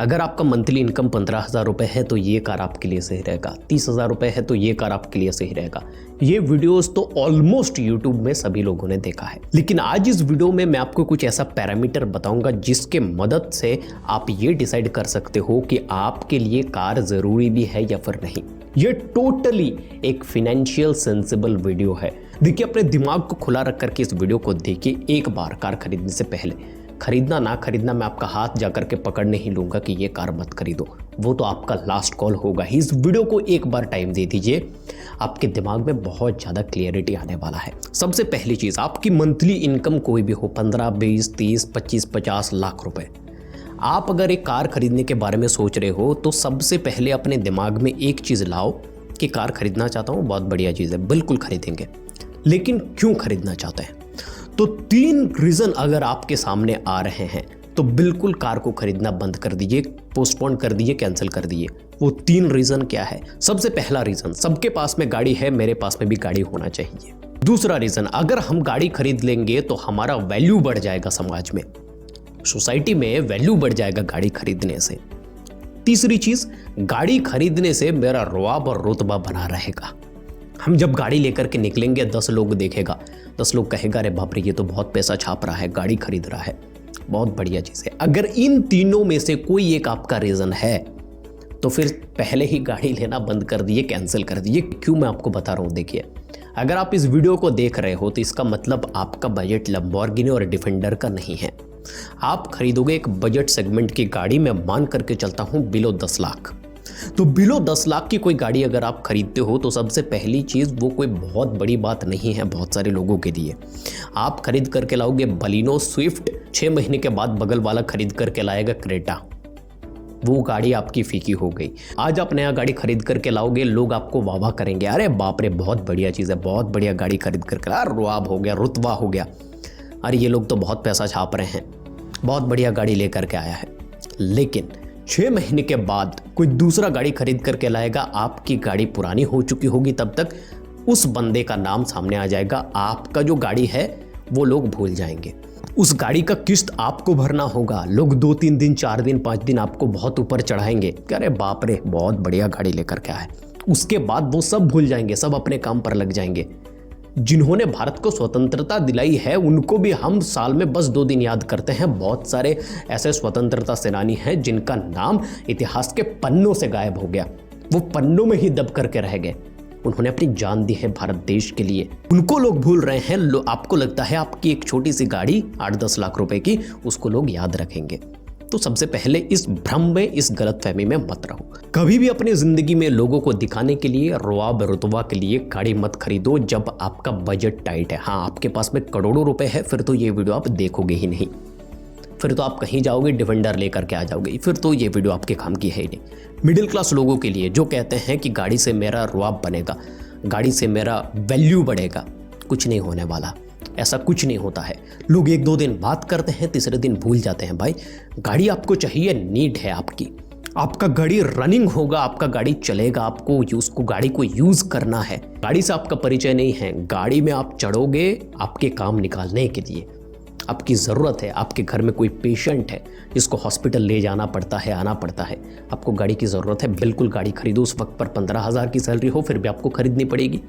अगर आपका monthly income 15,000 रुपये है तो ये कार आपके लिए सही रहेगा, 30,000 रुपये है तो ये कार आपके लिए सही रहेगा। ये वीडियोस तो ऑलमोस्ट यूट्यूब में सभी लोगों ने देखा है, लेकिन आज इस वीडियो में मैं आपको कुछ ऐसा पैरामीटर बताऊंगा जिसके मदद से आप ये डिसाइड कर सकते हो कि आपके लिए कार ज़रूरी भी है या फिर नहीं। ये टोटली एक फिनेंशियल सेंसिबल वीडियो है। देखिए, अपने दिमाग को खुला रख करके इस वीडियो को देखिए एक बार कार खरीदने से पहले। खरीदना ना खरीदना मैं आपका हाथ जाकर के पकड़ नहीं लूंगा कि ये कार मत खरीदो, वो तो आपका लास्ट कॉल होगा ही। इस वीडियो को एक बार टाइम दे दीजिए, आपके दिमाग में बहुत ज़्यादा क्लियरिटी आने वाला है। सबसे पहली चीज़, आपकी मंथली इनकम कोई भी हो, 15, 20, 30, 25, 50 लाख रुपए। आप अगर एक कार खरीदने के बारे में सोच रहे हो तो सबसे पहले अपने दिमाग में एक चीज़ लाओ कि कार खरीदना चाहता हूँ, बहुत बढ़िया चीज़ है, बिल्कुल खरीदेंगे, लेकिन क्यों खरीदना चाहते हैं। तो 3 रीज़न अगर आपके सामने आ रहे हैं तो बिल्कुल कार को खरीदना बंद कर दीजिए, पोस्टपोन कर दीजिए, कैंसिल कर दीजिए। वो 3 रीज़न क्या है? सबसे पहला रीज़न, सबके पास में गाड़ी है, मेरे पास में भी गाड़ी होना चाहिए। दूसरा रीज़न, अगर हम गाड़ी खरीद लेंगे तो हमारा वैल्यू बढ़ जाएगा, समाज में, सोसाइटी में वैल्यू बढ़ जाएगा गाड़ी खरीदने से। तीसरी चीज़, गाड़ी खरीदने से मेरा रुआब और रुतबा बना रहेगा। हम जब गाड़ी लेकर के निकलेंगे 10 लोग देखेगा, 10 लोग कहेगा अरे बाप रे, ये तो बहुत पैसा छाप रहा है, गाड़ी खरीद रहा है, बहुत बढ़िया चीज़ है। अगर इन तीनों में से कोई एक आपका रीज़न है तो फिर पहले ही गाड़ी लेना बंद कर दिए, कैंसिल कर दिए। क्यों मैं आपको बता रहा हूँ, देखिए, अगर आप इस वीडियो को देख रहे हो तो इसका मतलब आपका बजट लैम्बोर्गिनी और डिफेंडर का नहीं है। आप खरीदोगे एक बजट सेगमेंट की गाड़ी, मैं मान करके चलता हूँ बिलो 10 लाख। तो बिलो 10 लाख की कोई गाड़ी अगर आप खरीदते हो तो सबसे पहली चीज़, वो कोई बहुत बड़ी बात नहीं है बहुत सारे लोगों के लिए। आप खरीद करके लाओगे बलिनो स्विफ्ट, 6 महीने के बाद बगल वाला खरीद करके लाएगा क्रेटा, वो गाड़ी आपकी फीकी हो गई। आज आप नया गाड़ी खरीद करके लाओगे, लोग आपको वाह वाह करेंगे, अरे बाप रे बहुत बढ़िया चीज़ है, बहुत बढ़िया गाड़ी खरीद करके ला, रुआब हो गया, रुतबा हो गया, अरे ये लोग तो बहुत पैसा छाप रहे हैं, बहुत बढ़िया गाड़ी लेकर के आया है। लेकिन 6 महीने के बाद कोई दूसरा गाड़ी खरीद करके लाएगा, आपकी गाड़ी पुरानी हो चुकी होगी, तब तक उस बंदे का नाम सामने आ जाएगा, आपका जो गाड़ी है वो लोग भूल जाएंगे। उस गाड़ी का किस्त आपको भरना होगा, लोग 2-3 दिन, 4 दिन, 5 दिन आपको बहुत ऊपर चढ़ाएंगे कि अरे बाप रे बहुत बढ़िया गाड़ी लेकर के आए। उसके बाद वो सब भूल जाएंगे, सब अपने काम पर लग जाएंगे। जिन्होंने भारत को स्वतंत्रता दिलाई है उनको भी हम साल में बस 2 दिन याद करते हैं। बहुत सारे ऐसे स्वतंत्रता सेनानी हैं जिनका नाम इतिहास के पन्नों से गायब हो गया, वो पन्नों में ही दब करके रह गए। उन्होंने अपनी जान दी है भारत देश के लिए, उनको लोग भूल रहे हैं। आपको लगता है आपकी एक छोटी सी गाड़ी 8-10 लाख रुपए की, उसको लोग याद रखेंगे। तो सबसे पहले इस भ्रम में, इस गलतफहमी में मत रहो। कभी भी अपनी जिंदगी में लोगों को दिखाने के लिए, रुआब रुतबा के लिए गाड़ी मत खरीदो जब आपका बजट टाइट है। हाँ, आपके पास में करोड़ों रुपए है, फिर तो ये वीडियो आप देखोगे ही नहीं, फिर तो आप कहीं जाओगे डिफेंडर लेकर के आ जाओगे, फिर तो ये वीडियो आपके काम की है ही नहीं। मिडिल क्लास लोगों के लिए जो कहते हैं कि गाड़ी से मेरा रुआब बनेगा, गाड़ी से मेरा वैल्यू बढ़ेगा, कुछ नहीं होने वाला, ऐसा कुछ नहीं होता है। लोग 1-2 दिन बात करते हैं, तीसरे दिन भूल जाते हैं। भाई, गाड़ी आपको चाहिए, नीड है आपकी, आपका गाड़ी रनिंग होगा, आपका गाड़ी चलेगा, आपको उसको गाड़ी को यूज करना है। गाड़ी से आपका परिचय नहीं है, गाड़ी में आप चढ़ोगे आपके काम निकालने के लिए, आपकी ज़रूरत है, आपके घर में कोई पेशेंट है जिसको हॉस्पिटल ले जाना पड़ता है, आना पड़ता है, आपको गाड़ी की ज़रूरत है, बिल्कुल गाड़ी खरीदो। उस वक्त पर 15,000 की सैलरी हो फिर भी आपको खरीदनी पड़ेगी,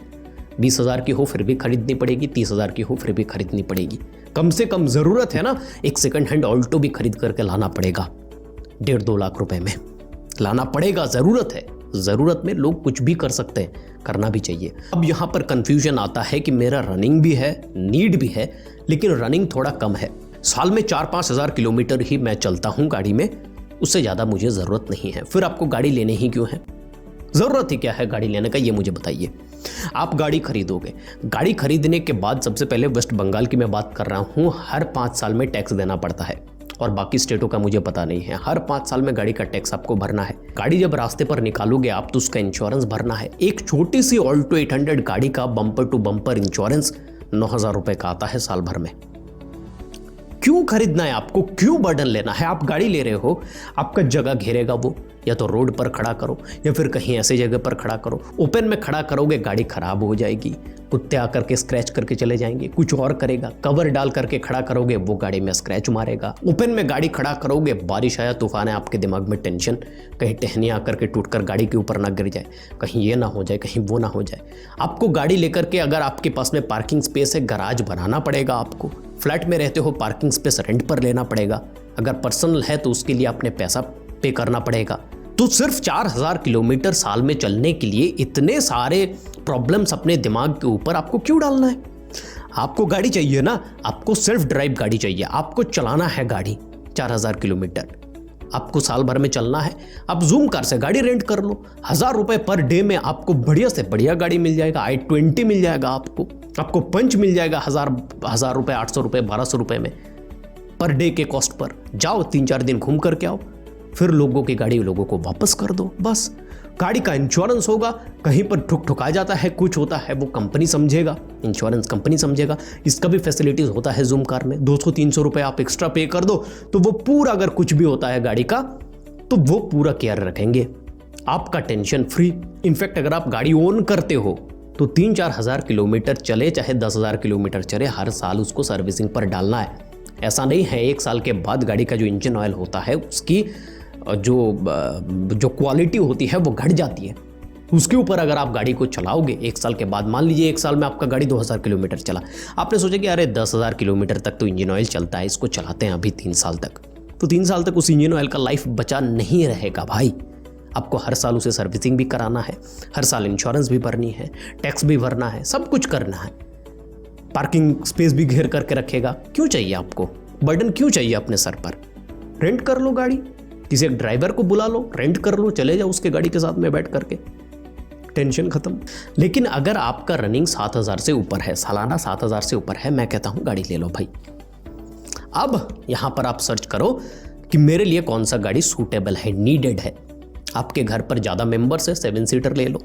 20,000 की हो फिर भी खरीदनी पड़ेगी, 30,000 की हो फिर भी खरीदनी पड़ेगी। कम से कम ज़रूरत है ना, एक सेकंड हैंड ऑल्टो भी खरीद करके लाना पड़ेगा, 1.5-2 लाख रुपए में लाना पड़ेगा। ज़रूरत है, ज़रूरत में लोग कुछ भी कर सकते हैं, करना भी चाहिए। अब यहाँ पर कंफ्यूजन आता है कि मेरा रनिंग भी है, नीड भी है, लेकिन रनिंग थोड़ा कम है, साल में 4-5 हज़ार किलोमीटर ही मैं चलता हूँ गाड़ी में, उससे ज़्यादा मुझे ज़रूरत नहीं है। फिर आपको गाड़ी लेने ही क्यों है? ज़रूरत ही क्या है गाड़ी लेने का, ये मुझे बताइए। आप गाड़ी खरीदोगे, गाड़ी खरीदने के बाद सबसे पहले वेस्ट बंगाल की मैं बात कर रहा हूँ, हर 5 साल में टैक्स देना पड़ता है, और बाकी स्टेटों का मुझे पता नहीं है। हर 5 साल में गाड़ी का टैक्स आपको भरना है। गाड़ी जब रास्ते पर निकालोगे आप तो उसका इंश्योरेंस भरना है। एक छोटी सी ऑल्टो 800 गाड़ी का बम्पर टू बम्पर इंश्योरेंस 9,000 रुपये का आता है साल भर में। क्यों खरीदना है आपको, क्यों बर्डन लेना है। आप गाड़ी ले रहे हो, आपका जगह घेरेगा वो, या तो रोड पर खड़ा करो या फिर कहीं ऐसी जगह पर खड़ा करो। ओपन में खड़ा करोगे गाड़ी खराब हो जाएगी, कुत्ते आकर के स्क्रैच करके चले जाएंगे, कुछ और करेगा। कवर डाल करके खड़ा करोगे वो गाड़ी में स्क्रैच मारेगा। ओपन में गाड़ी खड़ा करोगे, बारिश आया तूफान है, आपके दिमाग में टेंशन, कहीं टहनी आकर के टूटकर गाड़ी के ऊपर ना गिर जाए, कहीं ये ना हो जाए, कहीं वो ना हो जाए। आपको गाड़ी लेकर के, अगर आपके पास में पार्किंग स्पेस है, गराज बनाना पड़ेगा आपको। फ्लैट में रहते हो, पार्किंग स्पेस रेंट पर लेना पड़ेगा। अगर पर्सनल है तो उसके लिए आपने पैसा पे करना पड़ेगा। तो सिर्फ 4000 किलोमीटर साल में चलने के लिए इतने सारे प्रॉब्लम्स अपने दिमाग के ऊपर आपको क्यों डालना है। आपको गाड़ी चाहिए ना, आपको सेल्फ ड्राइव गाड़ी चाहिए, आपको चलाना है गाड़ी 4000 किलोमीटर, आपको साल भर में चलना है। आप जूम कार से गाड़ी रेंट कर लो, 1000 रुपए पर डे में आपको बढ़िया से बढ़िया गाड़ी मिल जाएगा। i20 मिल जाएगा आपको पंच मिल जाएगा 1000 रुपए, 800 रुपए, 1200 रुपए में पर डे के कॉस्ट पर। जाओ 3-4 दिन घूम करके आओ, फिर लोगों की गाड़ी लोगों को वापस कर दो। बस गाड़ी का इंश्योरेंस होगा, कहीं पर ठुका जाता है, कुछ होता है, वो कंपनी समझेगा, इंश्योरेंस कंपनी समझेगा। इसका भी फैसिलिटीज होता है जूम कार में। 200-300 रुपए आप एक्स्ट्रा पे कर दो तो वो पूरा, अगर कुछ भी होता है गाड़ी का तो वो पूरा केयर रखेंगे, आपका टेंशन फ्री। इनफैक्ट अगर आप गाड़ी ओन करते हो तो 3-4 हज़ार किलोमीटर चले चाहे 10,000 किलोमीटर चले, हर साल उसको सर्विसिंग पर डालना है। ऐसा नहीं है 1 साल के बाद गाड़ी का जो इंजन ऑयल होता है उसकी जो क्वालिटी होती है वो घट जाती है। उसके ऊपर अगर आप गाड़ी को चलाओगे 1 साल के बाद, मान लीजिए 1 साल में आपका गाड़ी 2000 किलोमीटर चला, आपने सोचा कि अरे 10,000 किलोमीटर तक तो इंजन ऑयल चलता है, इसको चलाते हैं अभी 3 साल तक, तो 3 साल तक उस इंजन ऑयल का लाइफ बचा नहीं रहेगा भाई। आपको हर साल उसे सर्विसिंग भी कराना है, हर साल इंश्योरेंस भी भरनी है, टैक्स भी भरना है, सब कुछ करना है। पार्किंग स्पेस भी घेर करके रखेगा। क्यों चाहिए आपको बर्डन, क्यों चाहिए अपने सर पर। रेंट कर लो गाड़ी, किसी एक ड्राइवर को बुला लो, रेंट कर लो, चले जाओ उसके गाड़ी के साथ में बैठ करके, टेंशन खत्म। लेकिन अगर आपका रनिंग 7000 से ऊपर है, सालाना 7000 से ऊपर है, मैं कहता हूं गाड़ी ले लो भाई। अब यहां पर आप सर्च करो कि मेरे लिए कौन सा गाड़ी सूटेबल है, नीडेड है। आपके घर पर ज़्यादा मेंबर्स है, 7 सीटर ले लो।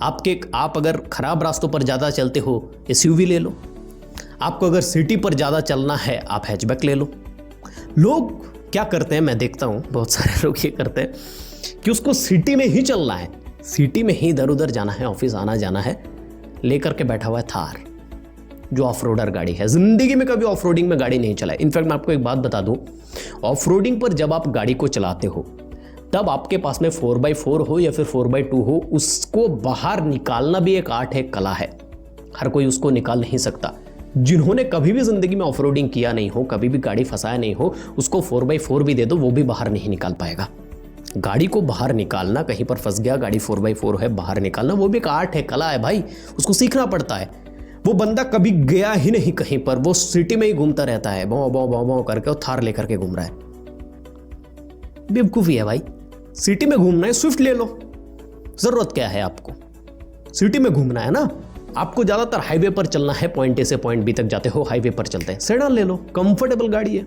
आप अगर खराब रास्तों पर ज़्यादा चलते हो, SUV ले लो। आपको अगर सिटी पर ज़्यादा चलना है, आप हैचबैक ले लो। लोग क्या करते हैं, मैं देखता हूँ बहुत सारे लोग ये करते हैं कि उसको सिटी में ही चलना है, सिटी में ही इधर उधर जाना है, ऑफिस आना जाना है, लेकर के बैठा हुआ है थार, जो ऑफ रोडर गाड़ी है। जिंदगी में कभी ऑफ रोडिंग में गाड़ी नहीं चलाई। इनफैक्ट मैं आपको एक बात बता दूं, ऑफ रोडिंग पर जब आप गाड़ी को चलाते हो तब आपके पास में 4x4 हो या फिर 4x2 हो, उसको बाहर निकालना भी एक आर्ट है, कला है। हर कोई उसको निकाल नहीं सकता। जिन्होंने कभी भी जिंदगी में ऑफ रोडिंग किया नहीं हो, कभी भी गाड़ी फंसाया नहीं हो, उसको 4x4 भी दे दो, वो भी बाहर नहीं निकाल पाएगा। गाड़ी को बाहर निकालना, कहीं पर फंस गया, गाड़ी 4x4 है, बाहर निकालना, वो भी एक आर्ट है, कला है भाई, उसको सीखना पड़ता है। वो बंदा कभी गया ही नहीं कहीं पर, वो सिटी में ही घूमता रहता है, बौ बौ बौ बौ करके, वो थार लेकर के घूम रहा है। बेवकूफ़ी है भाई। सिटी में घूमना है, स्विफ्ट ले लो, जरूरत क्या है आपको, सिटी में घूमना है ना। आपको ज्यादातर हाईवे पर चलना है, पॉइंट ए से पॉइंट बी तक जाते हो, हाईवे पर चलते हैं, सेडान ले लो, कंफर्टेबल गाड़ी है।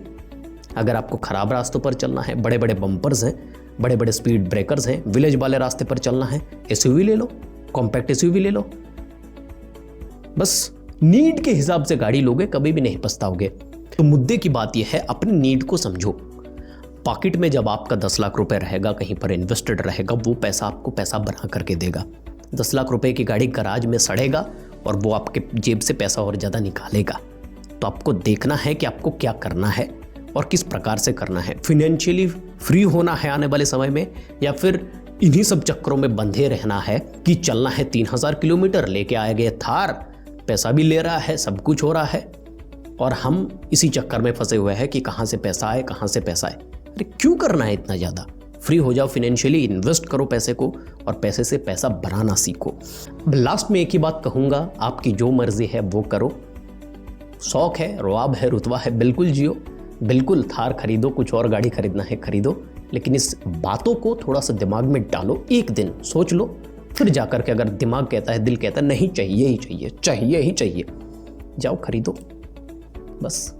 अगर आपको खराब रास्तों पर चलना है, बड़े बड़े बम्पर्स हैं, बड़े बड़े स्पीड ब्रेकर्स हैं, विलेज वाले रास्ते पर चलना है, SUV ले लो, कॉम्पैक्ट SUV ले लो। बस नीड के हिसाब से गाड़ी लोगे, कभी भी नहीं पछताओगे। तो मुद्दे की बात यह है, अपनी नीड को समझो। पॉकेट में जब आपका 10 लाख रुपए रहेगा, कहीं पर इन्वेस्टेड रहेगा, वो पैसा आपको पैसा बना करके देगा। 10 लाख रुपए की गाड़ी गराज में सड़ेगा और वो आपके जेब से पैसा और ज़्यादा निकालेगा। तो आपको देखना है कि आपको क्या करना है और किस प्रकार से करना है। फिनेंशियली फ्री होना है आने वाले समय में, या फिर इन्हीं सब चक्करों में बंधे रहना है कि चलना है 3000 किलोमीटर, लेके आए गए थार, पैसा भी ले रहा है, सब कुछ हो रहा है, और हम इसी चक्कर में फंसे हुए हैं कि कहाँ से पैसा आए, कहाँ से पैसा आए। अरे क्यों करना है इतना ज़्यादा। फ्री हो जाओ, फिनेंशियली इन्वेस्ट करो पैसे को, और पैसे से पैसा बनाना सीखो। लास्ट में एक ही बात कहूँगा, आपकी जो मर्जी है वो करो। शौक है, रुआब है, रुतबा है, बिल्कुल जियो, बिल्कुल थार खरीदो, कुछ और गाड़ी खरीदना है खरीदो, लेकिन इस बातों को थोड़ा सा दिमाग में डालो, एक दिन सोच लो, फिर जाकर के अगर दिमाग कहता है, दिल कहता है नहीं चाहिए ही चाहिए, चाहिए ही चाहिए, जाओ खरीदो, बस।